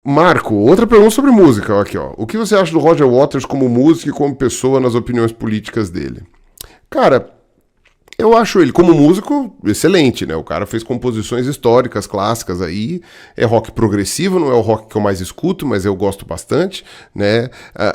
Marco, outra pergunta sobre música. Aqui, ó. O que você acha do Roger Waters como músico e como pessoa nas opiniões políticas dele? Cara, eu acho ele, como músico, excelente, né? O cara fez composições históricas, clássicas aí. É rock progressivo, não é o rock que eu mais escuto, mas eu gosto bastante, né?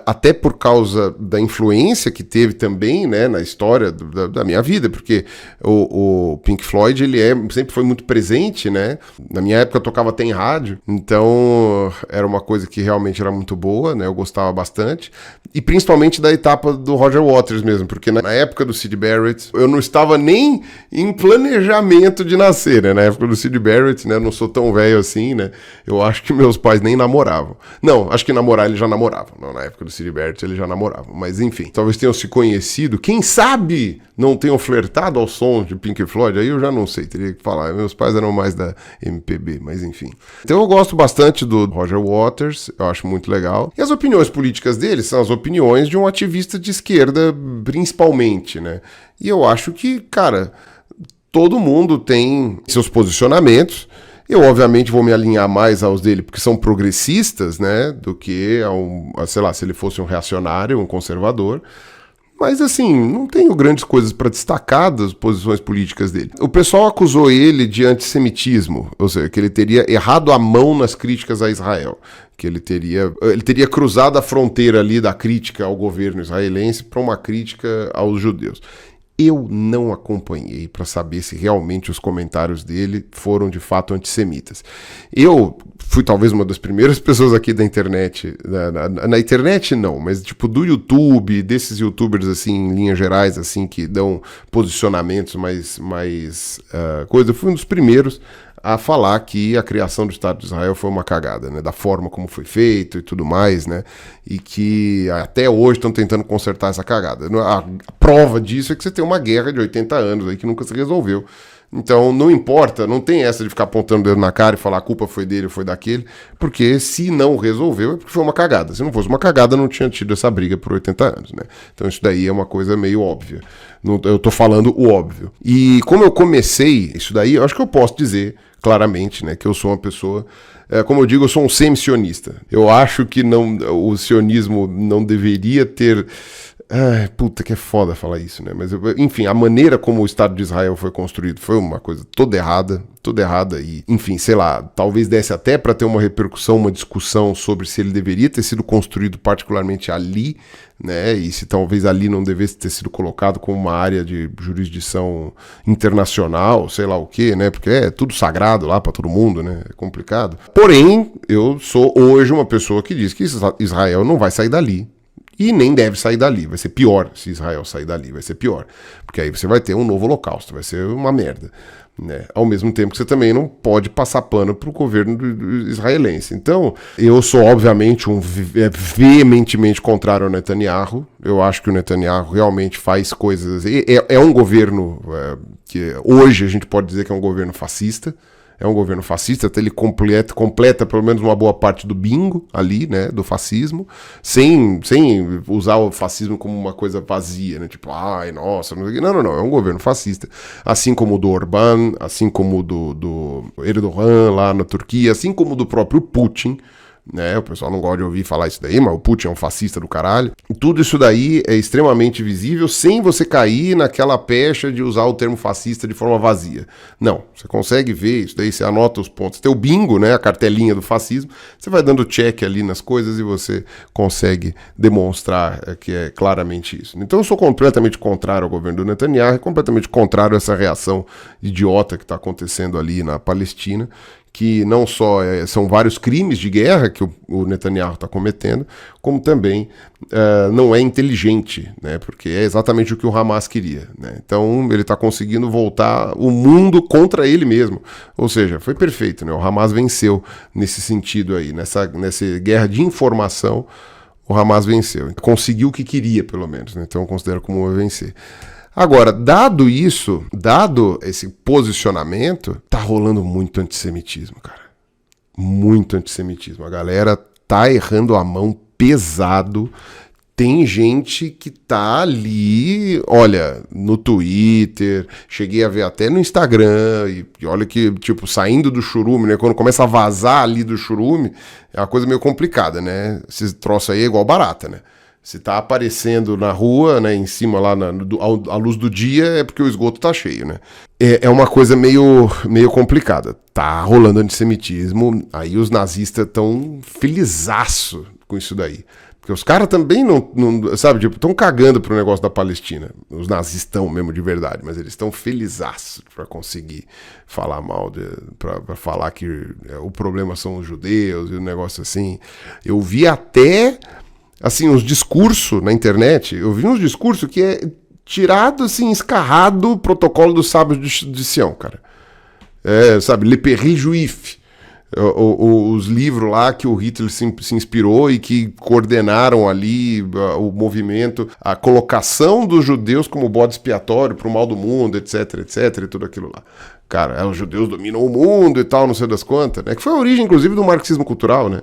Até por causa da influência que teve também, né, na história da minha vida, porque o Pink Floyd, ele sempre foi muito presente, né? Na minha época eu tocava até em rádio, então era uma coisa que realmente era muito boa, né? Eu gostava bastante. E principalmente da etapa do Roger Waters mesmo, porque na época do Syd Barrett, eu não estava nem em planejamento de nascer, né? Na época do Syd Barrett, né? Eu não sou tão velho assim, né? Eu acho que meus pais nem namoravam. Não, acho que namorar eles já namoravam. Não, na época do Syd Barrett eles já namoravam. Mas enfim, talvez tenham se conhecido. Quem sabe não tenham flertado ao som de Pink Floyd? Aí eu já não sei, teria que falar. Meus pais eram mais da MPB, mas enfim. Então eu gosto bastante do Roger Waters, eu acho muito legal. E as opiniões políticas dele são as opiniões de um ativista de esquerda, principalmente, né? E eu acho que, cara, todo mundo tem seus posicionamentos. Eu, obviamente, vou me alinhar mais aos dele, porque são progressistas, né? Do que sei lá, se ele fosse um reacionário, um conservador. Mas, assim, não tenho grandes coisas para destacar das posições políticas dele. O pessoal acusou ele de antissemitismo, ou seja, que ele teria errado a mão nas críticas a Israel, que ele teria cruzado a fronteira ali da crítica ao governo israelense para uma crítica aos judeus. Eu não acompanhei para saber se realmente os comentários dele foram de fato antissemitas. Eu fui talvez uma das primeiras pessoas aqui da internet, na internet não, mas tipo do YouTube, desses youtubers assim, em linhas gerais, assim, que dão posicionamentos mais coisa. Eu fui um dos primeiros a falar que a criação do Estado de Israel foi uma cagada, né, da forma como foi feito e tudo mais, né, e que até hoje estão tentando consertar essa cagada. A prova disso é que você tem uma guerra de 80 anos aí que nunca se resolveu. Então não importa, não tem essa de ficar apontando o dedo na cara e falar a culpa foi dele ou foi daquele, porque se não resolveu é porque foi uma cagada. Se não fosse uma cagada, não tinha tido essa briga por 80 anos, né? Então isso daí é uma coisa meio óbvia. Eu tô falando o óbvio. E como eu comecei isso daí, eu acho que eu posso dizer claramente, né, que eu sou uma pessoa, como eu digo, eu sou um semi-sionista. Eu acho que o sionismo não deveria ter... Ai, puta que é foda falar isso, né? Mas, enfim, a maneira como o Estado de Israel foi construído foi uma coisa toda errada e, enfim, sei lá, talvez desse até para ter uma repercussão, uma discussão sobre se ele deveria ter sido construído particularmente ali, né? E se talvez ali não devesse ter sido colocado como uma área de jurisdição internacional, sei lá o quê, né? Porque é tudo sagrado lá para todo mundo, né? É complicado. Porém, eu sou hoje uma pessoa que diz que Israel não vai sair dali. E nem deve sair dali, vai ser pior se Israel sair dali, vai ser pior. Porque aí você vai ter um novo holocausto, vai ser uma merda, né? Ao mesmo tempo que você também não pode passar pano pro governo israelense. Então, eu sou obviamente veementemente contrário ao Netanyahu. Eu acho que o Netanyahu realmente faz coisas... É um governo que hoje a gente pode dizer que é um governo fascista. É um governo fascista, até ele completa pelo menos uma boa parte do bingo ali, né, do fascismo, sem usar o fascismo como uma coisa vazia, né, tipo, ai, nossa, não, é um governo fascista, assim como o do Orbán, assim como o do Erdogan lá na Turquia, assim como o do próprio Putin, né, o pessoal não gosta de ouvir falar isso daí, mas o Putin é um fascista do caralho. Tudo isso daí é extremamente visível sem você cair naquela pecha de usar o termo fascista de forma vazia. Não, você consegue ver isso daí, você anota os pontos. Tem o bingo, né, a cartelinha do fascismo, você vai dando check ali nas coisas e você consegue demonstrar que é claramente isso. Então eu sou completamente contrário ao governo do Netanyahu, completamente contrário a essa reação idiota que está acontecendo ali na Palestina, que não só são vários crimes de guerra que o Netanyahu está cometendo, como também não é inteligente, né, porque é exatamente o que o Hamas queria, né? Então ele está conseguindo voltar o mundo contra ele mesmo, ou seja, foi perfeito, né? O Hamas venceu nesse sentido aí, nessa guerra de informação, o Hamas venceu, conseguiu o que queria pelo menos, né? Então eu considero como vencer. Agora, dado esse posicionamento, tá rolando muito antissemitismo, cara. Muito antissemitismo. A galera tá errando a mão pesado, tem gente que tá ali, olha, no Twitter, cheguei a ver até no Instagram, e olha que, tipo, saindo do churume, né? Quando começa a vazar ali do churume, é uma coisa meio complicada, né? Esse troço aí é igual barata, né? Se tá aparecendo na rua, né, em cima lá à luz do dia, é porque o esgoto tá cheio, né? É uma coisa meio complicada. Tá rolando antissemitismo, aí os nazistas estão felizaço com isso daí. Porque os caras também não sabe, tipo, estão cagando pro negócio da Palestina. Os nazistão mesmo de verdade, mas eles estão felizaço pra conseguir falar mal, pra falar que o problema são os judeus e o negócio assim. Eu vi até, assim, uns discursos na internet, eu vi uns discursos que é tirado, assim, escarrado do protocolo dos sábios de Sião, cara. Sabe, Le Péril Juif. Os livros lá que o Hitler se inspirou e que coordenaram ali o movimento, a colocação dos judeus como bode expiatório para o mal do mundo, etc, etc, e tudo aquilo lá. Cara, os judeus dominam o mundo e tal, não sei das quantas, né? Que foi a origem, inclusive, do marxismo cultural, né?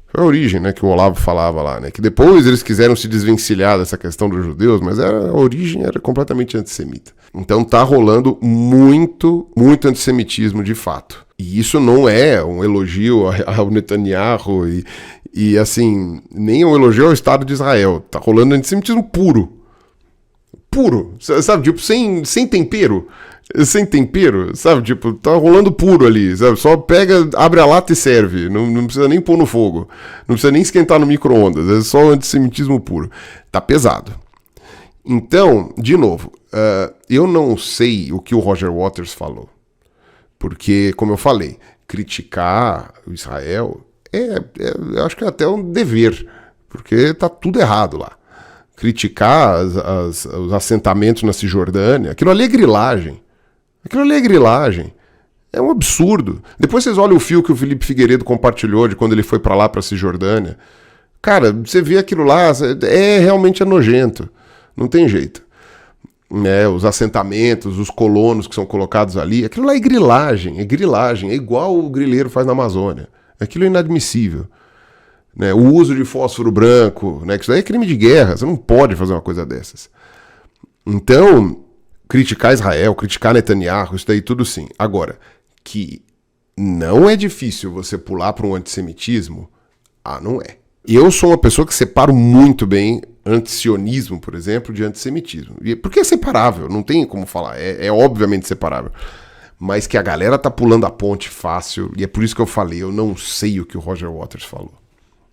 Foi a origem, né, que o Olavo falava lá, né? Que depois eles quiseram se desvencilhar dessa questão dos judeus, mas a origem era completamente antissemita. Então tá rolando muito antissemitismo de fato. E isso não é um elogio ao Netanyahu e assim, nem um elogio ao Estado de Israel. Tá rolando antissemitismo puro. Puro, sabe? Tipo, sem tempero. Sem tempero, sabe? Tipo, tá rolando puro ali, sabe? Só pega, abre a lata e serve. Não precisa nem pôr no fogo. Não precisa nem esquentar no micro-ondas. É só antissemitismo puro. Tá pesado. Então, de novo, eu não sei o que o Roger Waters falou. Porque, como eu falei, criticar o Israel eu acho que é até um dever. Porque tá tudo errado lá. Criticar os assentamentos na Cisjordânia, aquilo ali é grilagem. Aquilo ali é grilagem. É um absurdo. Depois vocês olham o fio que o Felipe Figueiredo compartilhou de quando ele foi pra lá, pra Cisjordânia. Cara, você vê aquilo lá, realmente é nojento. Não tem jeito. Os assentamentos, os colonos que são colocados ali, aquilo lá é grilagem, é igual o grileiro faz na Amazônia. Aquilo é inadmissível. O uso de fósforo branco, que isso daí é crime de guerra, você não pode fazer uma coisa dessas. Então, criticar Israel, criticar Netanyahu, isso daí tudo sim. Agora, que não é difícil você pular para um antissemitismo, não é. Eu sou uma pessoa que separo muito bem antisionismo, por exemplo, de antissemitismo. Porque é separável, não tem como falar, é obviamente separável. Mas que a galera tá pulando a ponte fácil, e é por isso que eu falei, eu não sei o que o Roger Waters falou.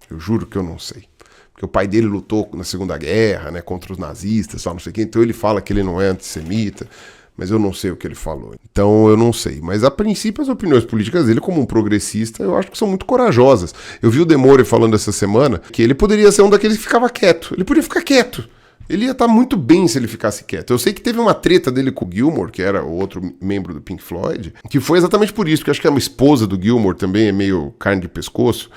Eu juro que eu não sei. Porque o pai dele lutou na Segunda Guerra, contra os nazistas, não sei o quê. Então ele fala que ele não é antissemita, mas eu não sei o que ele falou. Então eu não sei. Mas a princípio as opiniões políticas dele, como um progressista, eu acho que são muito corajosas. Eu vi o Demore falando essa semana que ele poderia ser um daqueles que ficava quieto. Ele podia ficar quieto. Ele ia estar muito bem se ele ficasse quieto. Eu sei que teve uma treta dele com o Gilmour, que era o outro membro do Pink Floyd, que foi exatamente por isso, porque acho que a esposa do Gilmour também é meio carne de pescoço,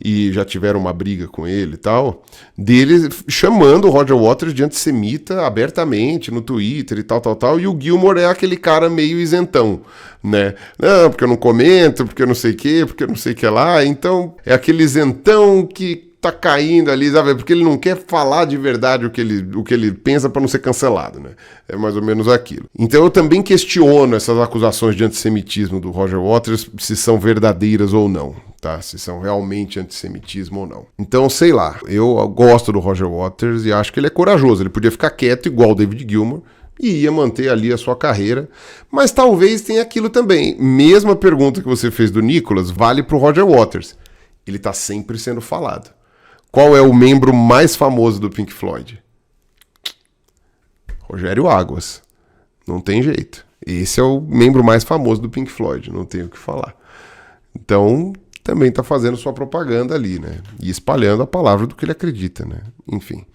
e já tiveram uma briga com ele e tal, dele chamando o Roger Waters de antissemita abertamente no Twitter e tal, e o Gilmour é aquele cara meio isentão, né? Não, porque eu não comento, porque eu não sei o quê, porque eu não sei o que lá, então é aquele isentão que tá caindo ali, sabe? Porque ele não quer falar de verdade o que ele pensa para não ser cancelado, né? É mais ou menos aquilo. Então eu também questiono essas acusações de antissemitismo do Roger Waters, se são verdadeiras ou não, tá? Se são realmente antissemitismo ou não. Então, sei lá, eu gosto do Roger Waters e acho que ele é corajoso. Ele podia ficar quieto igual o David Gilmour e ia manter ali a sua carreira, mas talvez tenha aquilo também. Mesma pergunta que você fez do Nicholas vale pro Roger Waters. Ele tá sempre sendo falado. Qual é o membro mais famoso do Pink Floyd? Rogério Águas. Não tem jeito. Esse é o membro mais famoso do Pink Floyd, não tenho o que falar. Então, também está fazendo sua propaganda ali, né? E espalhando a palavra do que ele acredita, né? Enfim.